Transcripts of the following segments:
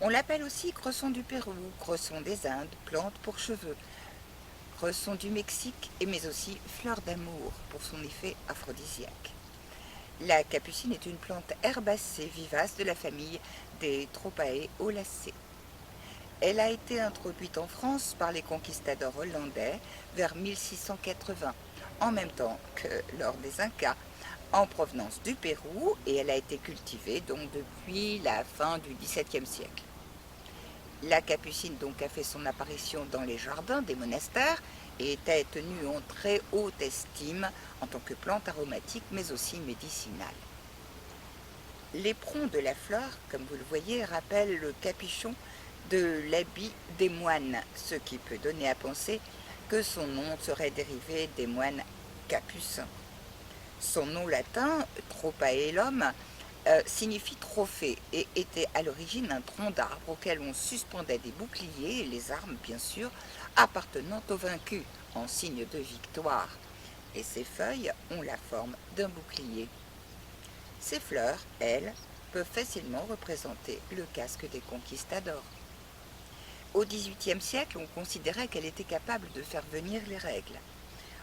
On l'appelle aussi cresson du Pérou, cresson des Indes, plante pour cheveux, cresson du Mexique, mais aussi fleur d'amour pour son effet aphrodisiaque. La capucine est une plante herbacée vivace de la famille des Tropaeolacées. Elle a été introduite en France par les conquistadors hollandais vers 1680, en même temps que lors des Incas, en provenance du Pérou, et elle a été cultivée donc depuis la fin du XVIIe siècle. La capucine donc a fait son apparition dans les jardins des monastères et était tenue en très haute estime en tant que plante aromatique mais aussi médicinale. L'éperon de la fleur, comme vous le voyez, rappelle le capuchon de l'habit des moines, ce qui peut donner à penser que son nom serait dérivé des moines capucins. Son nom latin, Tropaelum, signifie trophée et était à l'origine un tronc d'arbre auquel on suspendait des boucliers et les armes, bien sûr, appartenant aux vaincus, en signe de victoire. Et ses feuilles ont la forme d'un bouclier. Ces fleurs, elles, peuvent facilement représenter le casque des conquistadors. Au XVIIIe siècle, on considérait qu'elle était capable de faire venir les règles.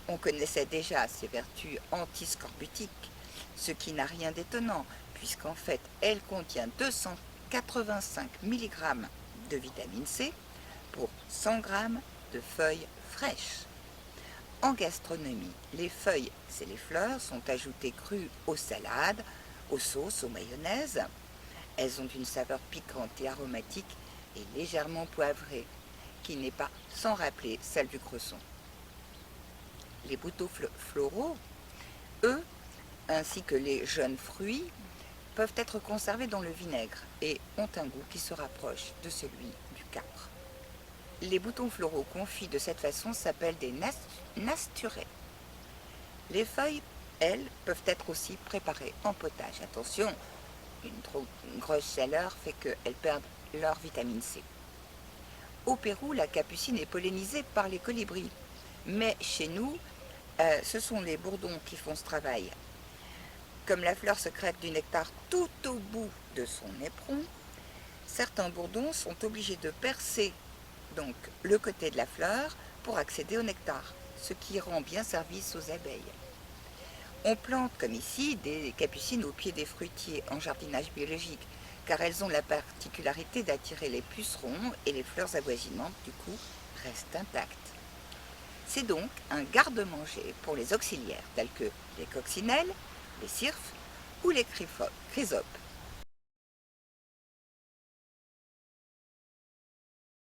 On connaissait déjà ses vertus antiscorbutiques, ce qui n'a rien d'étonnant, puisqu'en fait, elle contient 285 mg de vitamine C pour 100 g de feuilles fraîches. En gastronomie, les feuilles, c'est les fleurs, sont ajoutées crues aux salades, aux sauces, aux mayonnaises. Elles ont une saveur piquante et aromatique et légèrement poivrée, qui n'est pas sans rappeler celle du cresson. Les bouteaux floraux, eux, ainsi que les jeunes fruits, peuvent être conservés dans le vinaigre et ont un goût qui se rapproche de celui du capre. Les boutons floraux confits de cette façon s'appellent des nasturés. Les feuilles, elles, peuvent être aussi préparées en potage. Attention, une grosse chaleur fait qu'elles perdent leur vitamine C. Au Pérou, la capucine est pollinisée par les colibris. Mais chez nous, ce sont les bourdons qui font ce travail. Comme la fleur secrète du nectar tout au bout de son éperon, certains bourdons sont obligés de percer donc le côté de la fleur pour accéder au nectar, ce qui rend bien service aux abeilles. On plante, comme ici, des capucines au pied des fruitiers en jardinage biologique, car elles ont la particularité d'attirer les pucerons et les fleurs avoisinantes, du coup, restent intactes. C'est donc un garde-manger pour les auxiliaires, tels que les coccinelles, les cirfes ou les chrysopes.